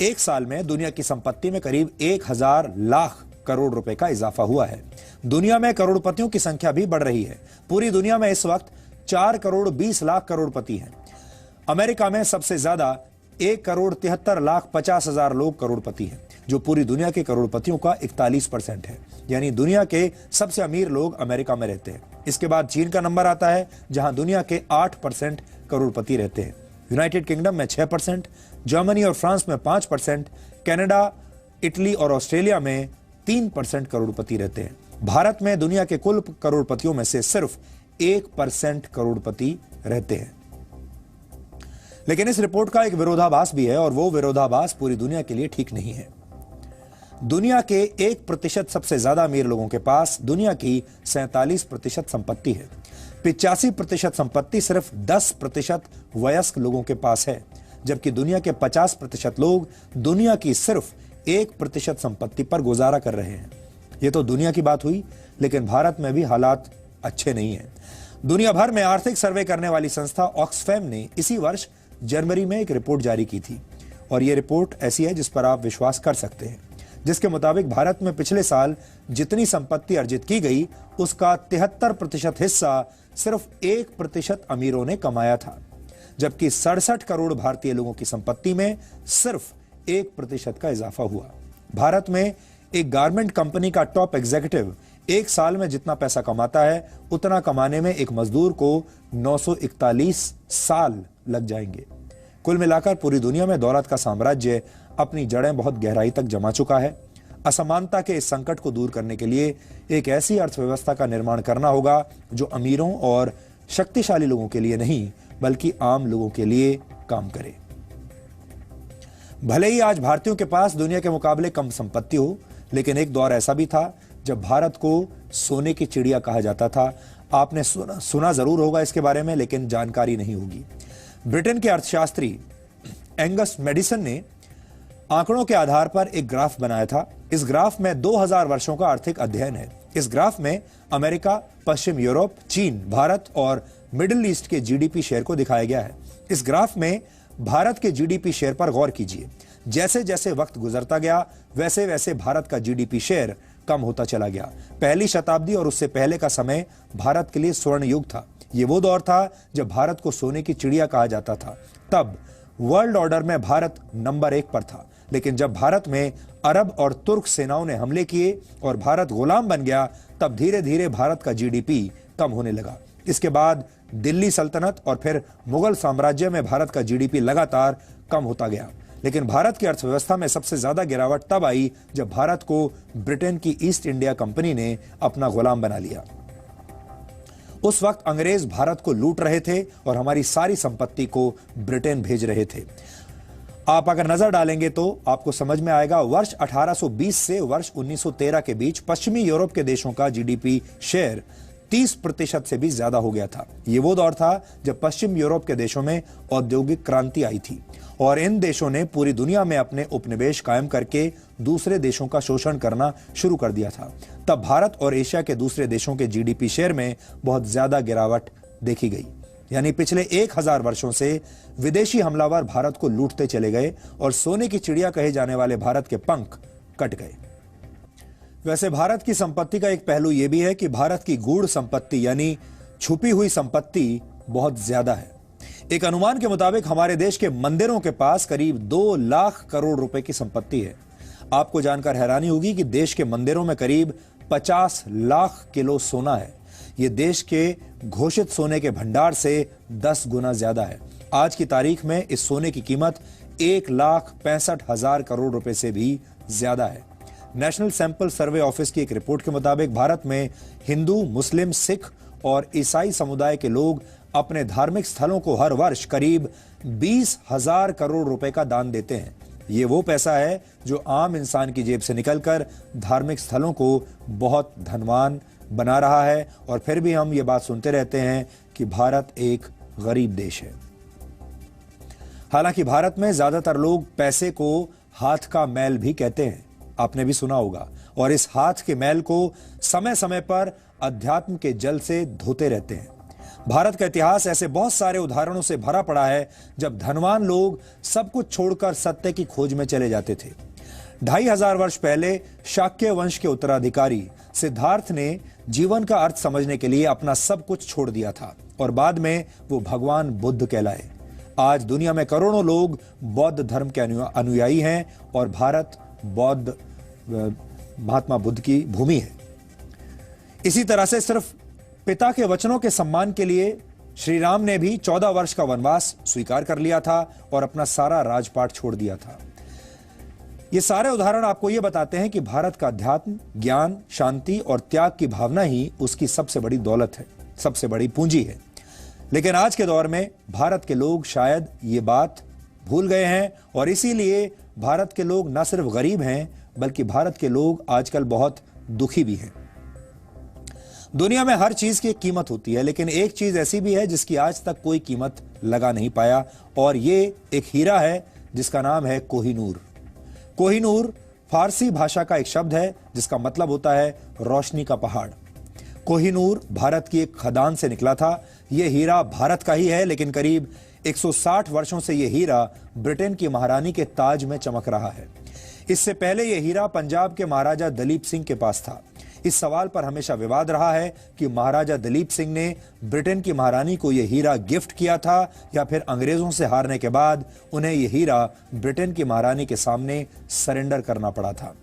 एक साल में दुनिया की संपत्ति में करीब 1,000 लाख करोड़ रुपए का इजाफा हुआ है। दुनिया में करोड़पतियों की संख्या भी बढ़ रही है। पूरी दुनिया में इस वक्त 4 करोड़ 20 लाख करोड़पति हैं। अमेरिका में सबसे ज्यादा 1 करोड़ 73 लाख 50 हजार लोग करोड़पति हैं, जो पूरी दुनिया के करोड़पतियों का 41% है। यानी दुनिया के सबसे अमीर लोग अमेरिका में रहते हैं। इसके बाद चीन का नंबर आता है, जहां दुनिया के 8% करोड़पति रहते हैं। यूनाइटेड किंगडम में 6%, जर्मनी और फ्रांस में 5%, कनाडा, इटली और ऑस्ट्रेलिया में 3% करोड़पति रहते हैं। भारत में दुनिया के कुल करोड़पतियों में से सिर्फ 1% करोड़पति रहते हैं। लेकिन इस रिपोर्ट का एक विरोधाभास भी है और वो विरोधाभास पूरी दुनिया के लिए ठीक नहीं है। दुनिया के 1% सबसे ज्यादा अमीर लोगों के पास दुनिया की 47% संपत्ति है। 85% संपत्ति सिर्फ 10% वयस्क लोगों के पास है, जबकि दुनिया के 50% लोग दुनिया की सिर्फ 1% संपत्ति पर गुजारा कर रहे हैं। यह तो दुनिया की बात हुई, लेकिन भारत में भी हालात अच्छे नहीं है। दुनिया भर में आर्थिक सर्वे करने वाली संस्था ऑक्सफैम ने इसी वर्ष जनवरी में एक रिपोर्ट जारी की थी और यह रिपोर्ट ऐसी है जिस पर आप विश्वास कर सकते हैं, जिसके मुताबिक भारत में पिछले साल जितनी संपत्ति अर्जित की गई, उसका 73% हिस्सा सिर्फ 1% अमीरों ने कमाया था, जबकि 67 करोड़ भारतीय लोगों की संपत्ति में सिर्फ 1% का इजाफा हुआ। भारत में एक गारमेंट कंपनी का टॉप एग्जीक्यूटिव एक साल में जितना पैसा कमाता है, उतना कमाने में एक मजदूर को 941 साल लग जाएंगे। कुल मिलाकर पूरी दुनिया में दौलत का साम्राज्य अपनी जड़ें बहुत गहराई तक जमा चुका है। असमानता के इस संकट को दूर करने के लिए एक ऐसी अर्थव्यवस्था का निर्माण करना होगा जो अमीरों और शक्तिशाली लोगों के लिए नहीं, बल्कि आम लोगों के लिए काम करे। भले ही आज भारतीयों के पास दुनिया के मुकाबले कम संपत्ति हो, लेकिन एक दौर ऐसा भी था जब भारत को सोने की चिड़िया कहा जाता था। आपने सुना जरूर होगा इसके बारे में, लेकिन जानकारी नहीं होगी। ब्रिटेन के अर्थशास्त्री एंगस मेडिसन ने आंकड़ों के आधार पर एक ग्राफ बनाया था। इस ग्राफ में 2000 वर्षों का आर्थिक अध्ययन है। इस ग्राफ में अमेरिका, पश्चिम यूरोप, चीन, भारत और मिडिल ईस्ट के जीडीपी शेयर को दिखाया गया है। इस ग्राफ में भारत के जीडीपी शेयर पर गौर कीजिए। जैसे जैसे वक्त गुजरता गया, वैसे वैसे भारत का जीडीपी शेयर कम होता चला गया। पहली शताब्दी और उससे पहले का समय भारत के लिए स्वर्ण युग था। यह वो दौर था जब भारत को सोने की चिड़िया कहा जाता था। तब वर्ल्ड ऑर्डर में भारत नंबर 1 पर था, लेकिन जब भारत में अरब और तुर्क सेनाओं ने हमले किए और भारत गुलाम बन गया, तब धीरे धीरे भारत का जीडीपी कम होने लगा। इसके बाद दिल्ली सल्तनत और फिर मुगल साम्राज्य में भारत का जीडीपी लगातार कम होता गया। लेकिन भारत की अर्थव्यवस्था में सबसे ज्यादा गिरावट तब आई जब भारत को ब्रिटेन की ईस्ट इंडिया कंपनी ने अपना गुलाम बना लिया। उस वक्त अंग्रेज भारत को लूट रहे थे और हमारी सारी संपत्ति को ब्रिटेन भेज रहे थे। आप अगर नजर डालेंगे तो आपको समझ में आएगा, वर्ष 1820 से वर्ष 1913 के बीच पश्चिमी यूरोप के देशों का जीडीपी शेयर 30% से भी ज्यादा हो गया था। ये वो दौर था जब पश्चिम यूरोप के देशों में औद्योगिक क्रांति आई थी और इन देशों ने पूरी दुनिया में अपने उपनिवेश कायम करके दूसरे देशों का शोषण करना शुरू कर दिया था। तब भारत और एशिया के दूसरे देशों के जीडीपी शेयर में बहुत ज्यादा गिरावट देखी गई। यानी पिछले 1000 वर्षों से विदेशी हमलावर भारत को लूटते चले गए और सोने की चिड़िया कहे जाने वाले भारत के पंख कट गए। वैसे भारत की संपत्ति का एक पहलू यह भी है कि भारत की गूढ़ संपत्ति यानी छुपी हुई संपत्ति बहुत ज्यादा है। एक अनुमान के मुताबिक हमारे देश के मंदिरों के पास करीब 2 लाख करोड़ रुपए की संपत्ति है। आपको जानकर हैरानी होगी कि देश के मंदिरों में करीब 50 लाख किलो सोना है। यह देश के घोषित सोने के भंडार से 10 गुना ज्यादा है। आज की तारीख में इस सोने की कीमत 1,65,000 करोड़ रुपए से भी ज्यादा है। नेशनल सैंपल सर्वे ऑफिस की एक रिपोर्ट के मुताबिक भारत में हिंदू, मुस्लिम, सिख और ईसाई समुदाय के लोग अपने धार्मिक स्थलों को हर वर्ष करीब 20,000 करोड़ रुपए का दान देते हैं। ये वो पैसा है जो आम इंसान की जेब से निकलकर धार्मिक स्थलों को बहुत धनवान बना रहा है। और फिर भी हम ये बात सुनते रहते हैं कि भारत एक गरीब देश है। हालांकि भारत में ज्यादातर लोग पैसे को हाथ का मैल भी कहते हैं, आपने भी सुना होगा, और इस हाथ के मैल को समय समय पर अध्यात्म के जल से धोते रहते हैं। भारत का इतिहास ऐसे बहुत सारे उदाहरणों से भरा पड़ा है जब धनवान लोग सब कुछ छोड़कर सत्य की खोज में चले जाते थे। 2500 वर्ष पहले शाक्य वंश के उत्तराधिकारी सिद्धार्थ ने जीवन का अर्थ समझने के लिए अपना सब कुछ छोड़ दिया था और बाद में वो भगवान बुद्ध कहलाए। आज दुनिया में करोड़ों लोग बौद्ध धर्म के अनुयायी हैं और भारत बौद्ध महात्मा बुद्ध की भूमि है। इसी तरह से सिर्फ पिता के वचनों के सम्मान के लिए श्री राम ने भी 14 वर्ष का वनवास स्वीकार कर लिया था और अपना सारा राजपाट छोड़ दिया था। ये सारे उदाहरण आपको ये बताते हैं कि भारत का अध्यात्म, ज्ञान, शांति और त्याग की भावना ही उसकी सबसे बड़ी दौलत है, सबसे बड़ी पूंजी है। लेकिन आज के दौर में भारत के लोग शायद ये बात भूल गए हैं और इसीलिए भारत के लोग न सिर्फ गरीब हैं बल्कि भारत के लोग आजकल बहुत दुखी भी हैं। दुनिया में हर चीज की एक कीमत होती है, लेकिन एक चीज ऐसी भी है जिसकी आज तक कोई कीमत लगा नहीं पाया, और ये एक हीरा है जिसका नाम है कोहिनूर। कोहिनूर फारसी भाषा का एक शब्द है जिसका मतलब होता है रोशनी का पहाड़। कोहिनूर भारत की एक खदान से निकला था। यह हीरा भारत का ही है, लेकिन करीब 160 वर्षों से यह हीरा ब्रिटेन की महारानी के ताज में चमक रहा है। इससे पहले यह हीरा पंजाब के महाराजा दलीप सिंह के पास था। इस सवाल पर हमेशा विवाद रहा है कि महाराजा दलीप सिंह ने ब्रिटेन की महारानी को यह हीरा गिफ्ट किया था या फिर अंग्रेजों से हारने के बाद उन्हें यह हीरा ब्रिटेन की महारानी के सामने सरेंडर करना पड़ा था।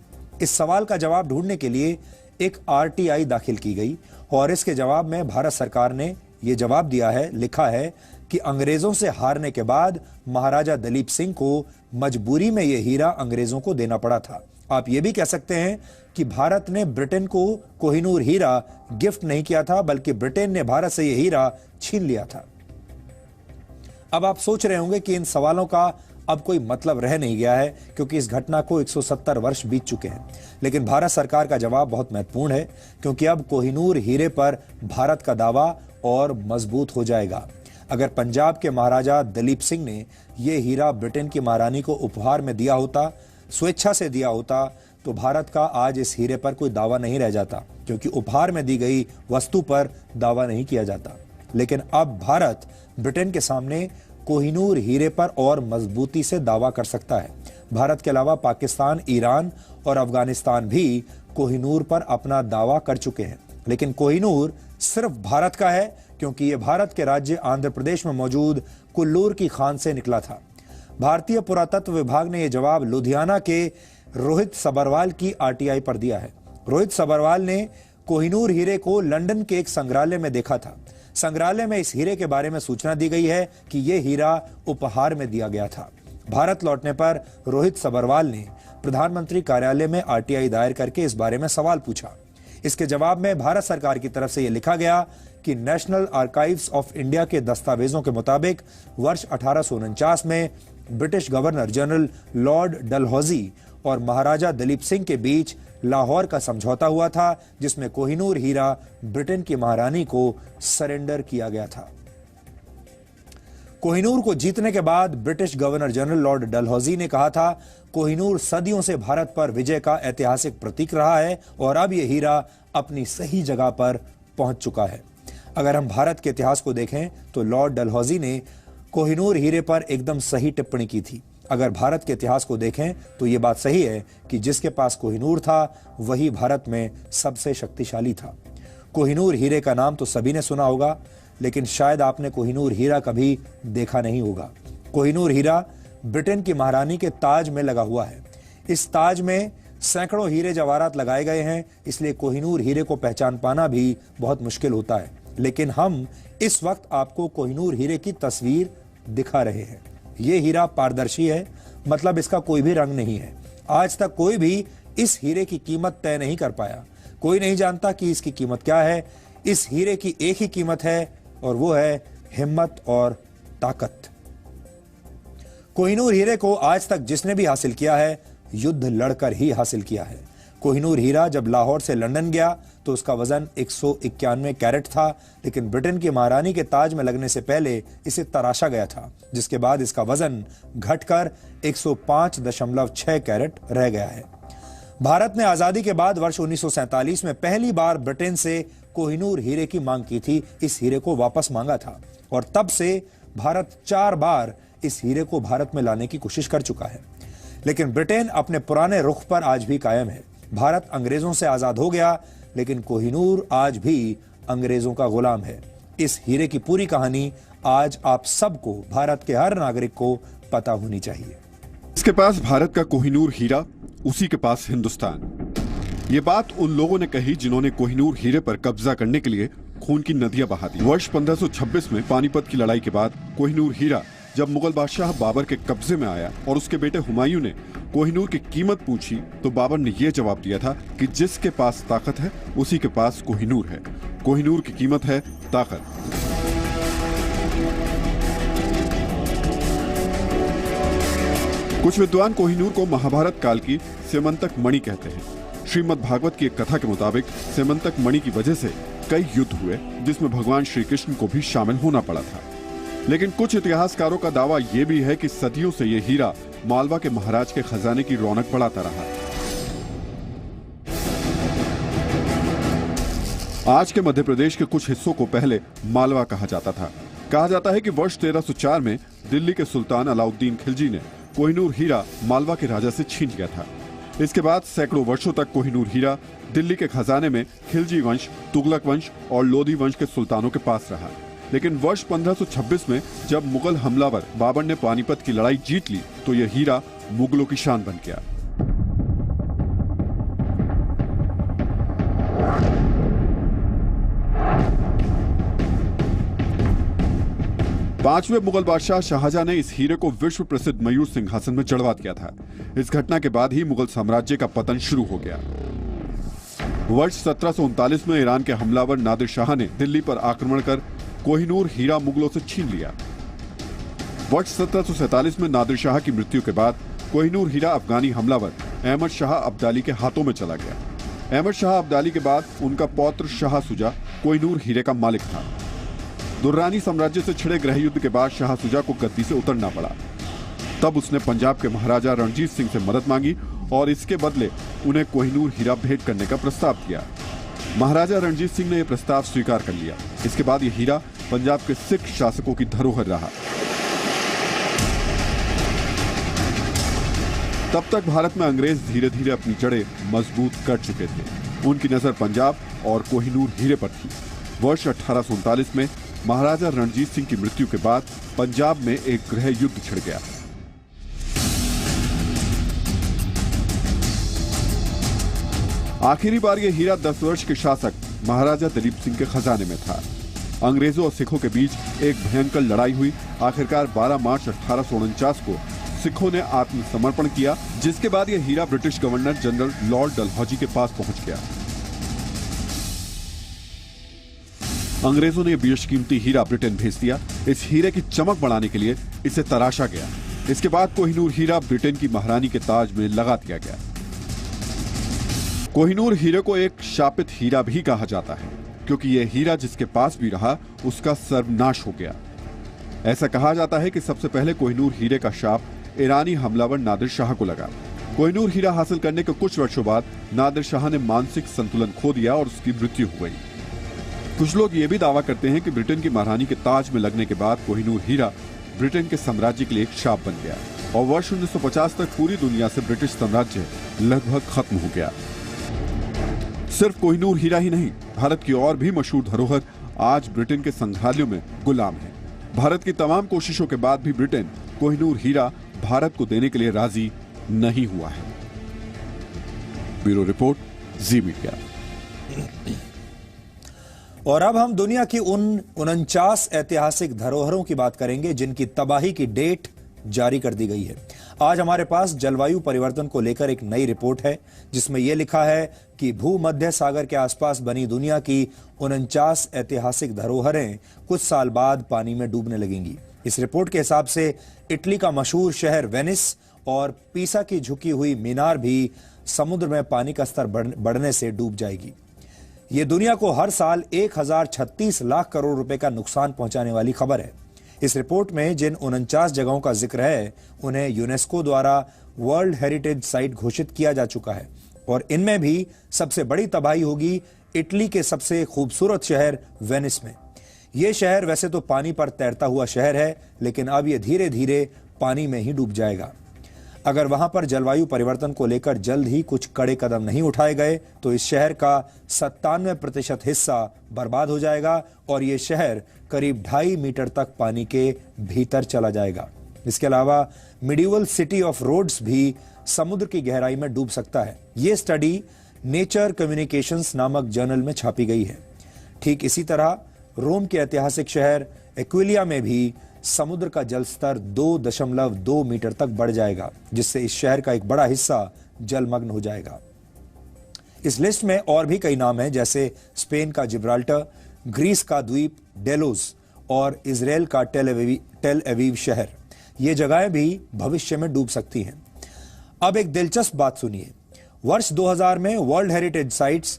इस सवाल का जवाब ढूंढने के लिए एक RTI दाखिल की गई और इसके जवाब में भारत सरकार ने यह जवाब दिया है, लिखा है कि अंग्रेजों से हारने के बाद महाराजा दलीप सिंह को मजबूरी में यह हीरा अंग्रेजों को देना पड़ा था। आप ये भी कह सकते हैं कि भारत ने ब्रिटेन को कोहिनूर हीरा गिफ्ट नहीं किया था, बल्कि ब्रिटेन ने भारत से यह हीरा छीन लिया था। अब आप सोच रहे होंगे कि इन सवालों का अब कोई मतलब रह नहीं गया है क्योंकि इस घटना को 170 वर्ष बीत चुके हैं। लेकिन भारत सरकार का जवाब बहुत महत्वपूर्ण है क्योंकि अब कोहिनूर हीरे पर भारत का दावा और मजबूत हो जाएगा। अगर पंजाब के महाराजा दलीप सिंह ने यह हीरा ब्रिटेन की महारानी को उपहार में दिया होता, स्वेच्छा से दिया होता, तो भारत का आज इस हीरे पर कोई दावा नहीं रह जाता क्योंकि उपहार में दी गई वस्तु पर दावा नहीं किया जाता। लेकिन अब भारत ब्रिटेन के सामने कोहिनूर हीरे पर और मजबूती से दावा कर सकता है। भारत के अलावा पाकिस्तान, ईरान और अफगानिस्तान भी कोहिनूर पर अपना दावा कर चुके हैं। लेकिन कोहिनूर सिर्फ भारत का है क्योंकि यह भारत के राज्य आंध्र प्रदेश में मौजूद कुल्लूर की खान से निकला था। भारतीय पुरातत्व विभाग ने यह जवाब लुधियाना के रोहित सबरवाल की RTI पर दिया है। रोहित सबरवाल ने कोहिनूर हीरे को लंदन के एक संग्रहालय में देखा था। संग्रहालय में इस हीरे के बारे में सूचना दी गई है कि यह हीरा उपहार में दिया गया था। भारत लौटने पर रोहित सबरवाल ने प्रधानमंत्री कार्यालय में RTI दायर करके इस बारे में सवाल पूछा। इसके जवाब में भारत सरकार की तरफ से यह लिखा गया कि नेशनल आर्काइव्स ऑफ इंडिया के दस्तावेजों के मुताबिक वर्ष 1849 में British governor general Lord Dalhousie और महाराजा दलीप सिंह के बीच लाहौर का समझौता हुआ था जिसमें कोहिनूर हीरा ब्रिटेन की महारानी को सरेंडर किया गया था। कोहिनूर को जीतने के बाद British governor general Lord Dalhousie ने कहा था, कोहिनूर सदियों से भारत पर विजय का ऐतिहासिक प्रतीक रहा है और अब यह हीरा अपनी सही जगह पर पहुंच चुका है। अगर हम भारत के इतिहास को देखें तो लॉर्ड डलहौजी ने कोहिनूर हीरे पर एकदम सही टिप्पणी की थी। अगर भारत के इतिहास को देखें तो यह बात सही है कि जिसके पास कोहिनूर था वही भारत में सबसे शक्तिशाली था। कोहिनूर हीरे का नाम तो सभी ने सुना होगा, लेकिन शायद आपने कोहिनूर हीरा कभी देखा नहीं होगा। कोहिनूर हीरा ब्रिटेन की महारानी के ताज में लगा हुआ है। इस ताज में सैकड़ों हीरे जवाहरात लगाए गए हैं, इसलिए कोहिनूर हीरे को पहचान पाना भी बहुत मुश्किल होता है। लेकिन हम इस वक्त आपको कोहिनूर हीरे की तस्वीर दिखा रहे हैं। यह हीरा पारदर्शी है, मतलब इसका कोई भी रंग नहीं है। आज तक कोई भी इस हीरे की कीमत तय नहीं कर पाया। कोई नहीं जानता कि इसकी कीमत क्या है। इस हीरे की एक ही कीमत है और वो है हिम्मत और ताकत। कोहिनूर हीरे को आज तक जिसने भी हासिल किया है, युद्ध लड़कर ही हासिल किया है। कोहिनूर हीरा जब लाहौर से लंदन गया तो उसका वजन 191 कैरेट था, लेकिन ब्रिटेन की महारानी के ताज में लगने से पहले इसे तराशा गया था, जिसके बाद इसका वजन घटकर 105.6 कैरेट रह गया है। भारत ने आजादी के बाद वर्ष 1947 में पहली बार ब्रिटेन से कोहिनूर हीरे की मांग की थी। इस हीरे को वापस मांगा था और तब से भारत 4 बार इस हीरे को भारत में लाने की कोशिश कर चुका है, लेकिन ब्रिटेन अपने पुराने रुख पर आज भी कायम है। भारत अंग्रेजों से आजाद हो गया, लेकिन कोहिनूर आज भी अंग्रेजों का गुलाम है। इस हीरे की पूरी कहानी आज आप सबको, भारत के हर नागरिक को पता होनी चाहिए। इसके पास भारत का कोहिनूर हीरा, उसी के पास हिंदुस्तान। ये बात उन लोगों ने कही जिन्होंने कोहिनूर हीरे पर कब्जा करने के लिए खून की नदियां बहा दी। वर्ष 1526 में पानीपत की लड़ाई के बाद कोहिनूर हीरा जब मुगल बादशाह बाबर के कब्जे में आया और उसके बेटे हुमायूं ने कोहिनूर की कीमत पूछी तो बाबर ने यह जवाब दिया था कि जिसके पास ताकत है उसी के पास कोहिनूर है। कोहिनूर की कीमत है ताकत। कुछ विद्वान कोहिनूर को महाभारत काल की सेमंतक मणि कहते हैं। श्रीमद् भागवत की एक कथा के मुताबिक सेमंतक मणि की वजह से कई युद्ध हुए, जिसमें भगवान श्री कृष्ण को भी शामिल होना पड़ा था। लेकिन कुछ इतिहासकारों का दावा यह भी है कि सदियों से यह हीरा मालवा के महाराज के खजाने की रौनक बढ़ाता रहा। आज के मध्य प्रदेश के कुछ हिस्सों को पहले मालवा कहा जाता था। कहा जाता है कि वर्ष 1304 में दिल्ली के सुल्तान अलाउद्दीन खिलजी ने कोहिनूर हीरा मालवा के राजा से छीन लिया था। इसके बाद सैकड़ों वर्षों तक कोहिनूर हीरा दिल्ली के खजाने में खिलजी वंश, तुगलक वंश और लोधी वंश के सुल्तानों के पास रहा। लेकिन वर्ष 1526 में जब मुगल हमलावर बाबर ने पानीपत की लड़ाई जीत ली तो यह हीरा मुगलों की शान बन गया। पांचवें मुगल बादशाह शाहजहां ने इस हीरे को विश्व प्रसिद्ध मयूर सिंहासन में चढ़वा दिया था। इस घटना के बाद ही मुगल साम्राज्य का पतन शुरू हो गया। वर्ष 1739 में ईरान के हमलावर नादिर शाह ने दिल्ली पर आक्रमण कर कोहिनूर हीरा मुगलों से छीन लिया। वर्ष 1747 में नादिर शाह की मृत्यु के बाद कोहिनूर हीरा अफगानी हमलावर अहमद शाह अब्दाली के हाथों में चला गया। अहमद शाह अब्दाली के बाद उनका पौत्र शाह सुजा कोहिनूर हीरे का मालिक था। दुर्रानी साम्राज्य से छिड़े गृह युद्ध के बाद शाह सुजा को गद्दी से उतरना पड़ा। तब उसने पंजाब के महाराजा रणजीत सिंह से मदद मांगी और इसके बदले उन्हें कोहिनूर हीरा भेंट करने का प्रस्ताव दिया। महाराजा रणजीत सिंह ने यह प्रस्ताव स्वीकार कर लिया। इसके बाद यह हीरा पंजाब के सिख शासकों की धरोहर रहा। तब तक भारत में अंग्रेज धीरे धीरे अपनी जड़ें मजबूत कर चुके थे। उनकी नजर पंजाब और कोहिनूर हीरे पर थी। वर्ष 1839 में महाराजा रणजीत सिंह की मृत्यु के बाद पंजाब में एक गृह युद्ध छिड़ गया। आखिरी बार यह हीरा 10 वर्ष के शासक महाराजा दलीप सिंह के खजाने में था। अंग्रेजों और सिखों के बीच एक भयंकर लड़ाई हुई। आखिरकार 12 मार्च 1849 को सिखों ने आत्मसमर्पण किया, जिसके बाद यह हीरा British governor general Lord Dalhousie के पास पहुंच गया। अंग्रेजों ने बेशकीमती हीरा ब्रिटेन भेज दिया। इस हीरे की चमक बढ़ाने के लिए इसे तराशा गया। इसके बाद कोहिनूर हीरा ब्रिटेन की महारानी के ताज में लगा दिया गया। कोहिनूर हीरे को एक शापित हीरा भी कहा जाता है, क्योंकि यह हीरा जिसके पास भी रहा उसका सर्वनाश हो गया। ऐसा कहा जाता है कि सबसे पहले कोहिनूर हीरे का शाप ईरानी हमलावर नादिर शाह को लगा। कोहिनूर हीरा हासिल करने के कुछ वर्षों बाद नादिर शाह ने मानसिक संतुलन खो दिया और उसकी मृत्यु हो गई। कुछ लोग ये भी दावा करते हैं कि ब्रिटेन की महारानी के ताज में लगने के बाद कोहिनूर हीरा ब्रिटेन के साम्राज्य के लिए एक शाप बन गया और वर्ष 1950 तक पूरी दुनिया से ब्रिटिश साम्राज्य लगभग खत्म हो गया। सिर्फ कोहिनूर हीरा ही नहीं, भारत की और भी मशहूर धरोहर आज ब्रिटेन के संग्रहालयों में गुलाम है। भारत की तमाम कोशिशों के बाद भी ब्रिटेन कोहिनूर हीरा भारत को देने के लिए राजी नहीं हुआ है। ब्यूरो रिपोर्ट, जी मीडिया। और अब हम दुनिया की उन 49 ऐतिहासिक धरोहरों की बात करेंगे जिनकी तबाही की डेट जारी कर दी गई है। आज हमारे पास जलवायु परिवर्तन को लेकर एक नई रिपोर्ट है जिसमें यह लिखा है कि भूमध्य सागर के आसपास बनी दुनिया की 49 ऐतिहासिक धरोहरें कुछ साल बाद पानी में डूबने लगेंगी। इस रिपोर्ट के हिसाब से इटली का मशहूर शहर वेनिस और पीसा की झुकी हुई मीनार भी समुद्र में पानी का स्तर बढ़ने से डूब जाएगी। ये दुनिया को हर साल 1036 लाख करोड़ रुपए का नुकसान पहुंचाने वाली खबर है। इस रिपोर्ट में जिन 49 जगहों का जिक्र है उन्हें यूनेस्को द्वारा वर्ल्ड हेरिटेज साइट घोषित किया जा चुका है और इनमें भी सबसे बड़ी तबाही होगी इटली के सबसे खूबसूरत शहर वेनिस में। यह शहर वैसे तो पानी पर तैरता हुआ शहर है, लेकिन अब यह धीरे धीरे पानी में ही डूब जाएगा। अगर वहां पर जलवायु परिवर्तन को लेकर जल्द ही कुछ कड़े कदम नहीं उठाए गए तो इस शहर का 97% हिस्सा बर्बाद हो जाएगा और यह शहर करीब 2.5 मीटर तक पानी के भीतर चला जाएगा। इसके अलावा मिडिवल सिटी ऑफ रोड्स भी समुद्र की गहराई में डूब सकता है। यह स्टडी नेचर कम्युनिकेशंस नामक जर्नल में छापी गई है। ठीक इसी तरह रोम के ऐतिहासिक शहर एक्विलिया में भी समुद्र का जल स्तर 2.2 मीटर तक बढ़ जाएगा, जिससे इस शहर का एक बड़ा हिस्सा जलमग्न हो जाएगा। इस लिस्ट में और भी कई नाम हैं, जैसे स्पेन का जिब्राल्टर, ग्रीस का द्वीप डेलोस और इजराइल का टेल अवीव शहर। ये जगहें भी भविष्य में डूब सकती हैं। अब एक दिलचस्प बात सुनिए। वर्ष 2000 में वर्ल्ड हेरिटेज साइट्स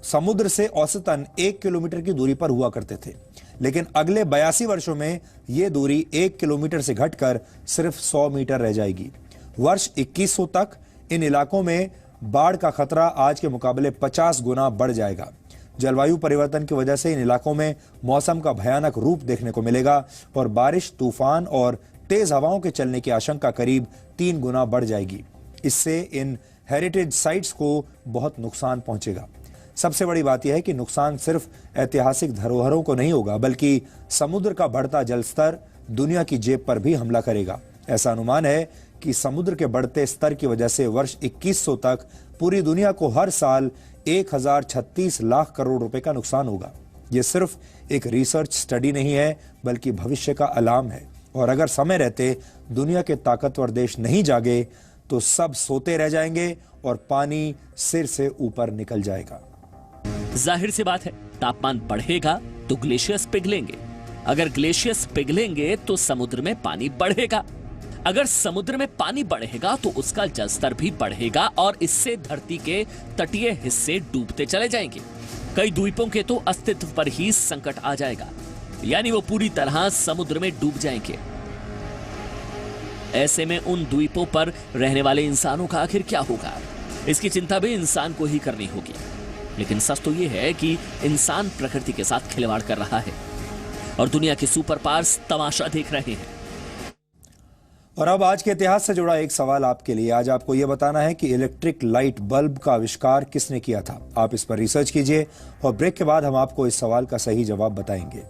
समुद्र से औसतन 1 किलोमीटर की दूरी पर हुआ करते थे, लेकिन अगले 82 वर्षों में यह दूरी 1 किलोमीटर से घटकर सिर्फ 100 मीटर रह जाएगी। वर्ष 2100 तक इन इलाकों में बाढ़ का खतरा आज के मुकाबले 50 गुना बढ़ जाएगा। जलवायु परिवर्तन की वजह से इन इलाकों में मौसम का भयानक रूप देखने को मिलेगा और बारिश, तूफान और तेज हवाओं के चलने की आशंका करीब 3 गुना बढ़ जाएगी। इससे इन हेरिटेज साइट्स को बहुत नुकसान पहुंचेगा। सबसे बड़ी बात यह है कि नुकसान सिर्फ ऐतिहासिक धरोहरों को नहीं होगा, बल्कि समुद्र का बढ़ता जलस्तर दुनिया की जेब पर भी हमला करेगा। ऐसा अनुमान है कि समुद्र के बढ़ते स्तर की वजह से वर्ष 2100 तक पूरी दुनिया को हर साल 1036 लाख करोड़ रुपए का नुकसान होगा। यह सिर्फ एक रिसर्च स्टडी नहीं है, बल्कि भविष्य का अलार्म है। और अगर समय रहते दुनिया के ताकतवर देश नहीं जागे तो सब सोते रह जाएंगे और पानी सिर से ऊपर निकल जाएगा। जाहिर सी बात है, तापमान बढ़ेगा तो ग्लेशियर्स पिघलेंगे। अगर ग्लेशियर्स पिघलेंगे तो समुद्र में पानी बढ़ेगा। अगर समुद्र में पानी बढ़ेगा तो उसका जलस्तर भी बढ़ेगा और इससे धरती के तटीय हिस्से डूबते चले जाएंगे। कई द्वीपों के तो अस्तित्व पर ही संकट आ जाएगा, यानी वो पूरी तरह समुद्र में डूब जाएंगे। ऐसे में उन द्वीपों पर रहने वाले इंसानों का आखिर क्या होगा, इसकी चिंता भी इंसान को ही करनी होगी। लेकिन सच तो यह है कि इंसान प्रकृति के साथ खिलवाड़ कर रहा है और दुनिया के सुपर पावर्स तमाशा देख रहे हैं। और अब आज के इतिहास से जुड़ा एक सवाल आपके लिए। आज आपको यह बताना है कि इलेक्ट्रिक लाइट बल्ब का आविष्कार किसने किया था। आप इस पर रिसर्च कीजिए और ब्रेक के बाद हम आपको इस सवाल का सही जवाब बताएंगे।